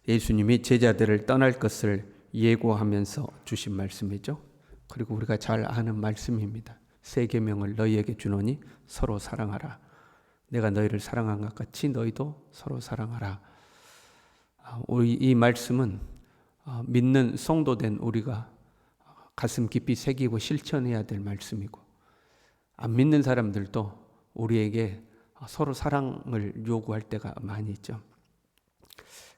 예수님이 제자들을 떠날 것을 예고하면서 주신 말씀이죠. 그리고 우리가 잘 아는 말씀입니다. 새 계명을 너희에게 주노니 서로 사랑하라. 내가 너희를 사랑한 것 같이 너희도 서로 사랑하라. 우리 이 말씀은 믿는 성도된 우리가 가슴 깊이 새기고 실천해야 될 말씀이고, 안 믿는 사람들도 우리에게 서로 사랑을 요구할 때가 많이 있죠.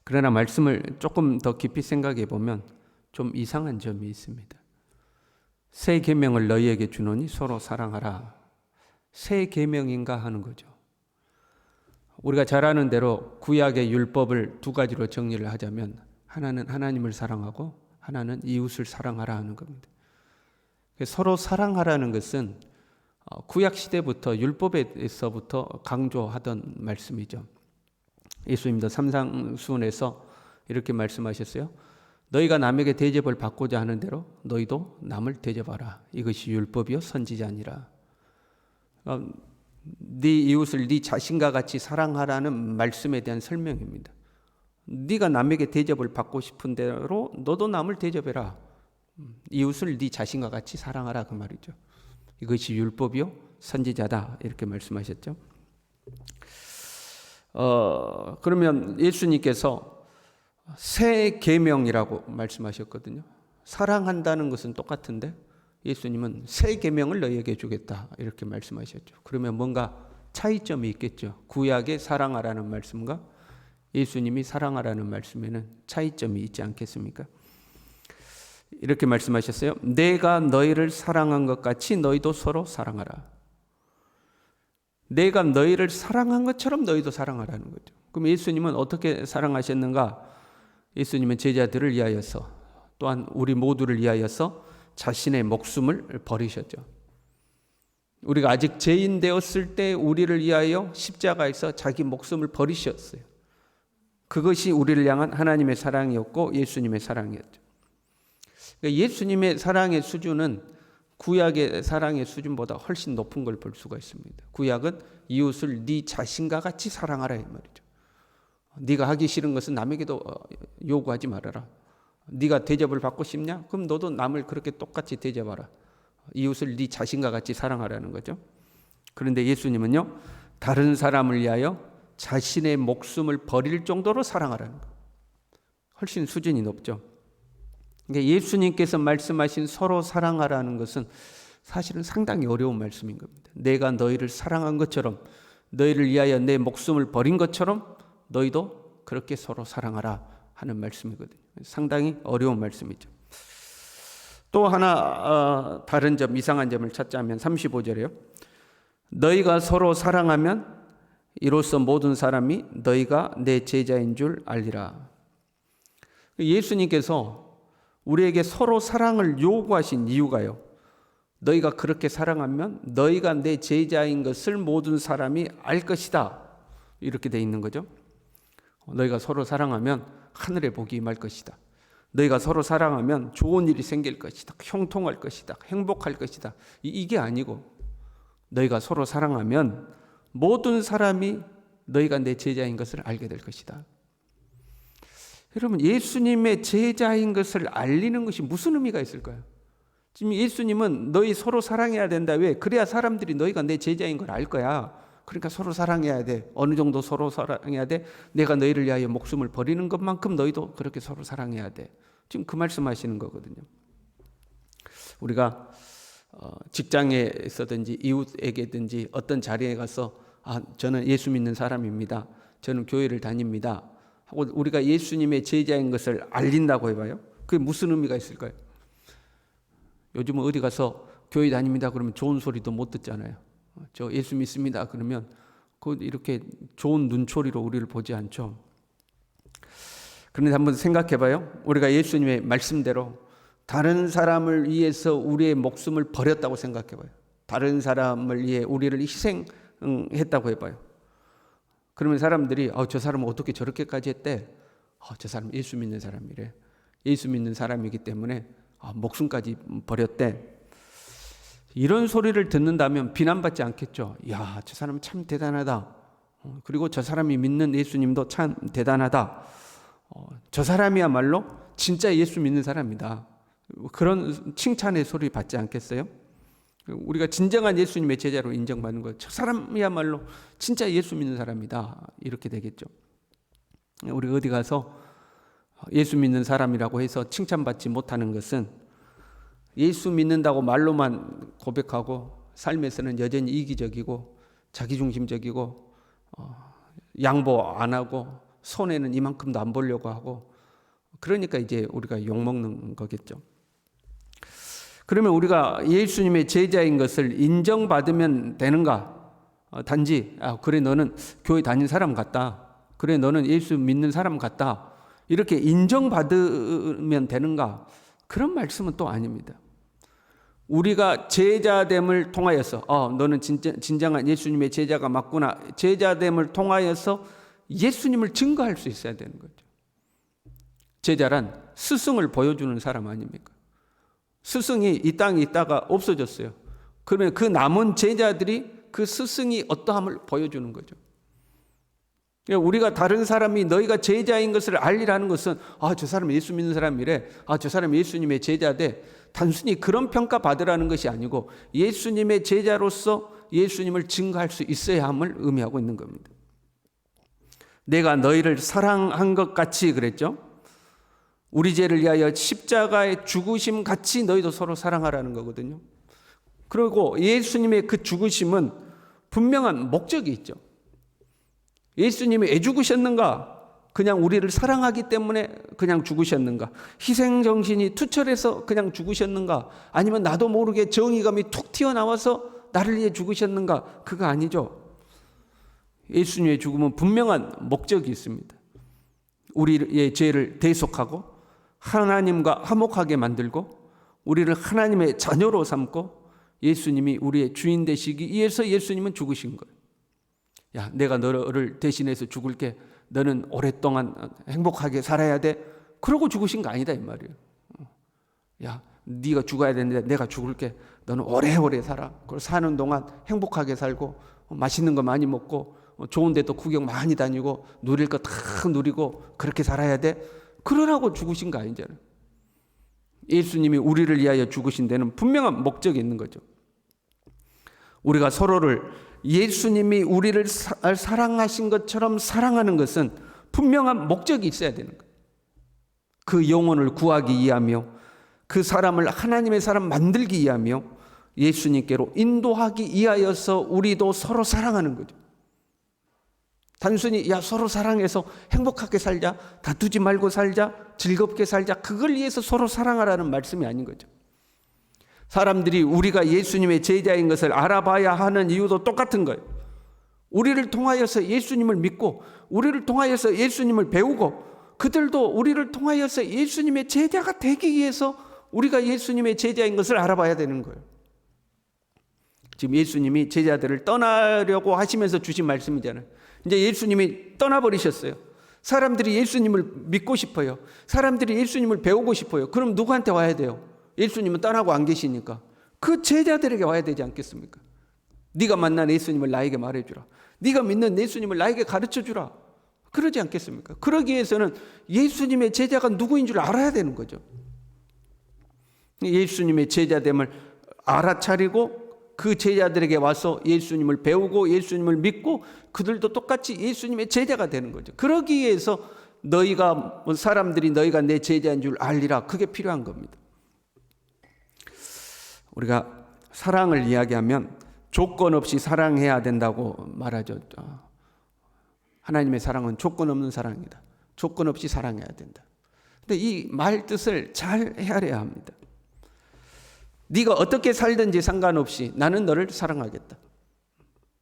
그러나 말씀을 조금 더 깊이 생각해 보면 좀 이상한 점이 있습니다. 새 계명을 너희에게 주노니 서로 사랑하라. 새 계명인가 하는 거죠. 우리가 잘 아는 대로 구약의 율법을 두 가지로 정리를 하자면, 하나는 하나님을 사랑하고 하나는 이웃을 사랑하라 하는 겁니다. 서로 사랑하라는 것은 구약 시대부터 율법에서부터 강조하던 말씀이죠. 예수님도 삼상수훈에서 이렇게 말씀하셨어요. 너희가 남에게 대접을 받고자 하는 대로 너희도 남을 대접하라. 이것이 율법이요 선지자니라. 네 이웃을 네 자신과 같이 사랑하라는 말씀에 대한 설명입니다. 네가 남에게 대접을 받고 싶은 대로 너도 남을 대접해라. 이웃을 네 자신과 같이 사랑하라 그 말이죠. 이것이 율법이요 선지자다 이렇게 말씀하셨죠. 그러면 예수님께서 새 계명이라고 말씀하셨거든요. 사랑한다는 것은 똑같은데 예수님은 새 계명을 너희에게 주겠다 이렇게 말씀하셨죠. 그러면 뭔가 차이점이 있겠죠. 구약의 사랑하라는 말씀과 예수님이 사랑하라는 말씀에는 차이점이 있지 않겠습니까? 이렇게 말씀하셨어요. 내가 너희를 사랑한 것 같이 너희도 서로 사랑하라. 내가 너희를 사랑한 것처럼 너희도 사랑하라는 거죠. 그럼 예수님은 어떻게 사랑하셨는가? 예수님은 제자들을 위하여서 또한 우리 모두를 위하여서 자신의 목숨을 버리셨죠. 우리가 아직 죄인 되었을 때 우리를 위하여 십자가에서 자기 목숨을 버리셨어요. 그것이 우리를 향한 하나님의 사랑이었고 예수님의 사랑이었죠. 예수님의 사랑의 수준은 구약의 사랑의 수준보다 훨씬 높은 걸 볼 수가 있습니다. 구약은 이웃을 네 자신과 같이 사랑하라 이 말이죠. 네가 하기 싫은 것은 남에게도 요구하지 말아라. 네가 대접을 받고 싶냐? 그럼 너도 남을 그렇게 똑같이 대접하라. 이웃을 네 자신과 같이 사랑하라는 거죠. 그런데 예수님은요, 다른 사람을 위하여 자신의 목숨을 버릴 정도로 사랑하라는 거. 훨씬 수준이 높죠. 그러니까 예수님께서 말씀하신 서로 사랑하라는 것은 사실은 상당히 어려운 말씀인 겁니다. 내가 너희를 사랑한 것처럼, 너희를 위하여 내 목숨을 버린 것처럼 너희도 그렇게 서로 사랑하라 하는 말씀이거든요. 상당히 어려운 말씀이죠. 또 하나 다른 점, 이상한 점을 찾자면 35절이에요. 너희가 서로 사랑하면 이로써 모든 사람이 너희가 내 제자인 줄 알리라. 예수님께서 우리에게 서로 사랑을 요구하신 이유가요, 너희가 그렇게 사랑하면 너희가 내 제자인 것을 모든 사람이 알 것이다 이렇게 돼 있는 거죠. 너희가 서로 사랑하면 하늘에 복이 임할 것이다. 너희가 서로 사랑하면 좋은 일이 생길 것이다. 형통할 것이다. 행복할 것이다. 이게 아니고 너희가 서로 사랑하면 모든 사람이 너희가 내 제자인 것을 알게 될 것이다. 여러분, 예수님의 제자인 것을 알리는 것이 무슨 의미가 있을까요? 지금 예수님은 너희 서로 사랑해야 된다. 왜? 그래야 사람들이 너희가 내 제자인 걸 알 거야. 그러니까 서로 사랑해야 돼. 어느 정도 서로 사랑해야 돼? 내가 너희를 위하여 목숨을 버리는 것만큼 너희도 그렇게 서로 사랑해야 돼. 지금 그 말씀하시는 거거든요. 우리가 직장에서든지 이웃에게든지 어떤 자리에 가서 저는 예수 믿는 사람입니다. 저는 교회를 다닙니다. 하고 우리가 예수님의 제자인 것을 알린다고 해봐요. 그게 무슨 의미가 있을까요? 요즘은 어디 가서 교회 다닙니다 그러면 좋은 소리도 못 듣잖아요. 저 예수 믿습니다 그러면 이렇게 좋은 눈초리로 우리를 보지 않죠. 그런데 한번 생각해봐요. 우리가 예수님의 말씀대로 다른 사람을 위해서 우리의 목숨을 버렸다고 생각해봐요. 다른 사람을 위해 우리를 희생했다고 해봐요. 그러면 사람들이 저 사람은 어떻게 저렇게까지 했대? 저 사람 예수 믿는 사람이래. 예수 믿는 사람이기 때문에 목숨까지 버렸대. 이런 소리를 듣는다면 비난받지 않겠죠. 야, 저 사람 참 대단하다. 그리고 저 사람이 믿는 예수님도 참 대단하다. 저 사람이야말로 진짜 예수 믿는 사람이다. 그런 칭찬의 소리 받지 않겠어요? 우리가 진정한 예수님의 제자로 인정받는 것, 저 사람이야말로 진짜 예수 믿는 사람이다. 이렇게 되겠죠. 우리 어디 가서 예수 믿는 사람이라고 해서 칭찬받지 못하는 것은 예수 믿는다고 말로만 고백하고 삶에서는 여전히 이기적이고 자기중심적이고 양보 안 하고 손해는 이만큼도 안 보려고 하고, 그러니까 이제 우리가 욕먹는 거겠죠. 그러면 우리가 예수님의 제자인 것을 인정받으면 되는가? 단지 그래 너는 교회 다닌 사람 같다, 그래 너는 예수 믿는 사람 같다, 이렇게 인정받으면 되는가? 그런 말씀은 또 아닙니다. 우리가 제자됨을 통하여서 너는 진정한 예수님의 제자가 맞구나, 제자됨을 통하여서 예수님을 증거할 수 있어야 되는 거죠. 제자란 스승을 보여주는 사람 아닙니까? 스승이 이 땅에 있다가 없어졌어요. 그러면 그 남은 제자들이 그 스승이 어떠함을 보여주는 거죠. 우리가 다른 사람이 너희가 제자인 것을 알리라는 것은 저 사람 예수 믿는 사람이래, 저 사람 예수님의 제자대, 단순히 그런 평가 받으라는 것이 아니고 예수님의 제자로서 예수님을 증거할 수 있어야 함을 의미하고 있는 겁니다. 내가 너희를 사랑한 것 같이 그랬죠. 우리 죄를 위하여 십자가의 죽으심 같이 너희도 서로 사랑하라는 거거든요. 그리고 예수님의 그 죽으심은 분명한 목적이 있죠. 예수님이 왜 죽으셨는가? 그냥 우리를 사랑하기 때문에 그냥 죽으셨는가? 희생정신이 투철해서 그냥 죽으셨는가? 아니면 나도 모르게 정의감이 툭 튀어나와서 나를 위해 죽으셨는가? 그거 아니죠. 예수님의 죽음은 분명한 목적이 있습니다. 우리의 죄를 대속하고 하나님과 화목하게 만들고 우리를 하나님의 자녀로 삼고 예수님이 우리의 주인 되시기 위해서 예수님은 죽으신 거예요. 야, 내가 너를 대신해서 죽을게. 너는 오랫동안 행복하게 살아야 돼. 그러고 죽으신 거 아니다 이 말이에요. 야, 네가 죽어야 되는데 내가 죽을게. 너는 오래오래 살아. 그리고 사는 동안 행복하게 살고 맛있는 거 많이 먹고 좋은 데도 구경 많이 다니고 누릴 거 다 누리고 그렇게 살아야 돼. 그러라고 죽으신 거 아니잖아요. 예수님이 우리를 위하여 죽으신 데는 분명한 목적이 있는 거죠. 우리가 서로를 예수님이 우리를 사랑하신 것처럼 사랑하는 것은 분명한 목적이 있어야 되는 거예요. 그 영혼을 구하기 위하며 그 사람을 하나님의 사람 만들기 위하며 예수님께로 인도하기 위하여서 우리도 서로 사랑하는 거죠. 단순히 서로 사랑해서 행복하게 살자, 다투지 말고 살자, 즐겁게 살자, 그걸 위해서 서로 사랑하라는 말씀이 아닌 거죠. 사람들이 우리가 예수님의 제자인 것을 알아봐야 하는 이유도 똑같은 거예요. 우리를 통하여서 예수님을 믿고 우리를 통하여서 예수님을 배우고 그들도 우리를 통하여서 예수님의 제자가 되기 위해서 우리가 예수님의 제자인 것을 알아봐야 되는 거예요. 지금 예수님이 제자들을 떠나려고 하시면서 주신 말씀이잖아요. 이제 예수님이 떠나버리셨어요. 사람들이 예수님을 믿고 싶어요. 사람들이 예수님을 배우고 싶어요. 그럼 누구한테 와야 돼요? 예수님은 떠나고 안 계시니까 그 제자들에게 와야 되지 않겠습니까? 네가 만난 예수님을 나에게 말해주라. 네가 믿는 예수님을 나에게 가르쳐주라. 그러지 않겠습니까? 그러기 위해서는 예수님의 제자가 누구인 줄 알아야 되는 거죠. 예수님의 제자됨을 알아차리고 그 제자들에게 와서 예수님을 배우고 예수님을 믿고 그들도 똑같이 예수님의 제자가 되는 거죠. 그러기 위해서 사람들이 너희가 내 제자인 줄 알리라. 그게 필요한 겁니다. 우리가 사랑을 이야기하면 조건 없이 사랑해야 된다고 말하죠. 하나님의 사랑은 조건 없는 사랑이다. 조건 없이 사랑해야 된다. 근데 이 말 뜻을 잘 헤아려야 합니다. 네가 어떻게 살든지 상관없이 나는 너를 사랑하겠다.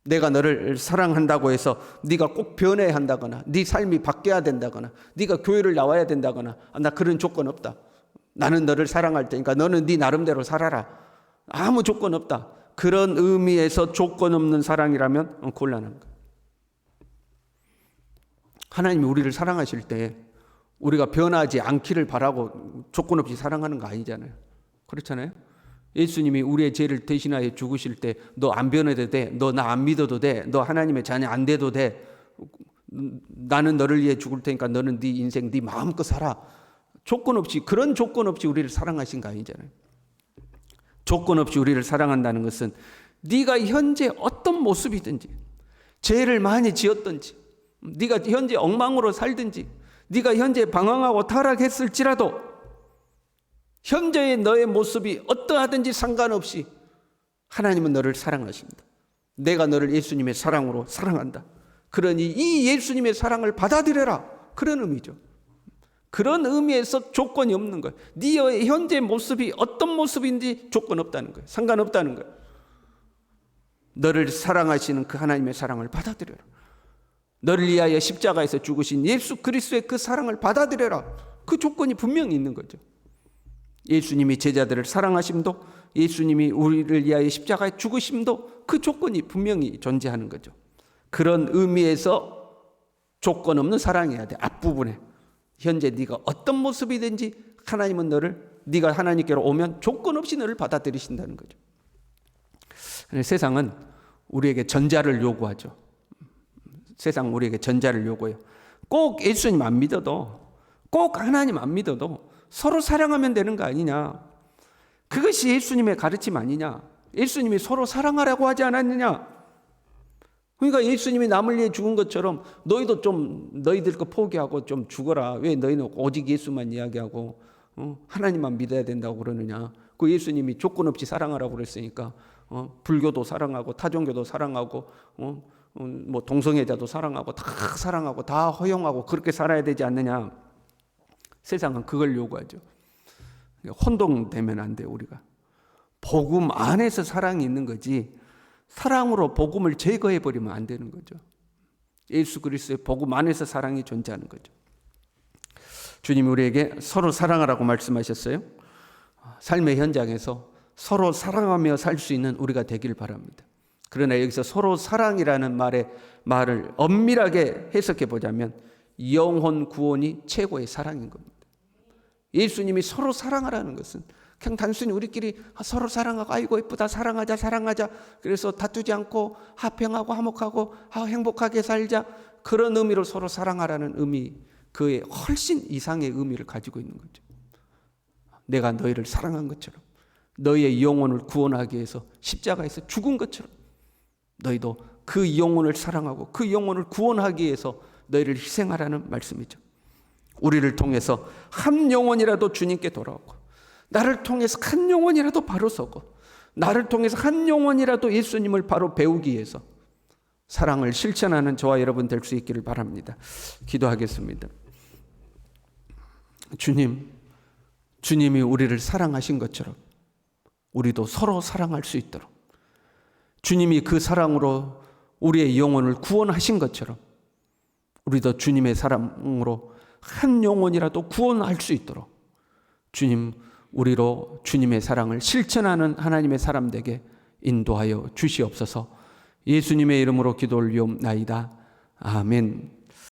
내가 너를 사랑한다고 해서 네가 꼭 변해야 한다거나 네 삶이 바뀌어야 된다거나 네가 교회를 나와야 된다거나 나 그런 조건 없다. 나는 너를 사랑할 테니까 너는 네 나름대로 살아라. 아무 조건 없다. 그런 의미에서 조건 없는 사랑이라면 곤란한 거예요. 하나님이 우리를 사랑하실 때 우리가 변하지 않기를 바라고 조건 없이 사랑하는 거 아니잖아요. 그렇잖아요. 예수님이 우리의 죄를 대신하여 죽으실 때 너 안 변해도 돼. 너 나 안 믿어도 돼. 너 하나님의 자녀 안 돼도 돼. 나는 너를 위해 죽을 테니까 너는 네 인생 네 마음껏 살아. 조건 없이, 그런 조건 없이 우리를 사랑하신 거 아니잖아요. 조건 없이 우리를 사랑한다는 것은 네가 현재 어떤 모습이든지, 죄를 많이 지었든지, 네가 현재 엉망으로 살든지, 네가 현재 방황하고 타락했을지라도 현재의 너의 모습이 어떠하든지 상관없이 하나님은 너를 사랑하십니다. 내가 너를 예수님의 사랑으로 사랑한다. 그러니 이 예수님의 사랑을 받아들여라. 그런 의미죠. 그런 의미에서 조건이 없는 거예요. 네 현재 모습이 어떤 모습인지 조건 없다는 거예요. 상관없다는 거예요. 너를 사랑하시는 그 하나님의 사랑을 받아들여라. 너를 위하여 십자가에서 죽으신 예수 그리스도의 그 사랑을 받아들여라. 그 조건이 분명히 있는 거죠. 예수님이 제자들을 사랑하심도, 예수님이 우리를 위하여 십자가에 죽으심도 그 조건이 분명히 존재하는 거죠. 그런 의미에서 조건 없는 사랑해야 돼. 앞부분에 현재 네가 어떤 모습이든지 하나님은 네가 하나님께로 오면 조건 없이 너를 받아들이신다는 거죠. 세상은 우리에게 전자를 요구하죠. 세상 우리에게 전자를 요구해요. 꼭 예수님 안 믿어도, 꼭 하나님 안 믿어도 서로 사랑하면 되는 거 아니냐. 그것이 예수님의 가르침 아니냐. 예수님이 서로 사랑하라고 하지 않았느냐. 그러니까 예수님이 남을 위해 죽은 것처럼 너희도 좀 너희들 거 포기하고 좀 죽어라. 왜 너희는 오직 예수만 이야기하고 하나님만 믿어야 된다고 그러느냐. 그 예수님이 조건 없이 사랑하라고 그랬으니까 불교도 사랑하고 타종교도 사랑하고 뭐 동성애자도 사랑하고 다 사랑하고 다 허용하고 그렇게 살아야 되지 않느냐. 세상은 그걸 요구하죠. 혼동되면 안 돼요. 우리가 복음 안에서 사랑이 있는 거지 사랑으로 복음을 제거해버리면 안 되는 거죠. 예수 그리스도의 복음 안에서 사랑이 존재하는 거죠. 주님이 우리에게 서로 사랑하라고 말씀하셨어요. 삶의 현장에서 서로 사랑하며 살 수 있는 우리가 되길 바랍니다. 그러나 여기서 서로 사랑이라는 말을 엄밀하게 해석해 보자면 영혼 구원이 최고의 사랑인 겁니다. 예수님이 서로 사랑하라는 것은 그냥 단순히 우리끼리 서로 사랑하고 아이고 예쁘다 사랑하자 그래서 다투지 않고 화평하고 화목하고 행복하게 살자 그런 의미로 서로 사랑하라는 의미, 그의 훨씬 이상의 의미를 가지고 있는 거죠. 내가 너희를 사랑한 것처럼 너희의 영혼을 구원하기 위해서 십자가에서 죽은 것처럼 너희도 그 영혼을 사랑하고 그 영혼을 구원하기 위해서 너희를 희생하라는 말씀이죠. 우리를 통해서 한 영혼이라도 주님께 돌아오고 나를 통해서 한 영혼이라도 바로 서고 나를 통해서 한 영혼이라도 예수님을 바로 배우기 위해서 사랑을 실천하는 저와 여러분 될 수 있기를 바랍니다. 기도하겠습니다. 주님이 우리를 사랑하신 것처럼 우리도 서로 사랑할 수 있도록 주님이 그 사랑으로 우리의 영혼을 구원하신 것처럼 우리도 주님의 사랑으로 한 영혼이라도 구원할 수 있도록 주님 우리로 주님의 사랑을 실천하는 하나님의 사람 되게 인도하여 주시옵소서. 예수님의 이름으로 기도 올리옵나이다. 아멘.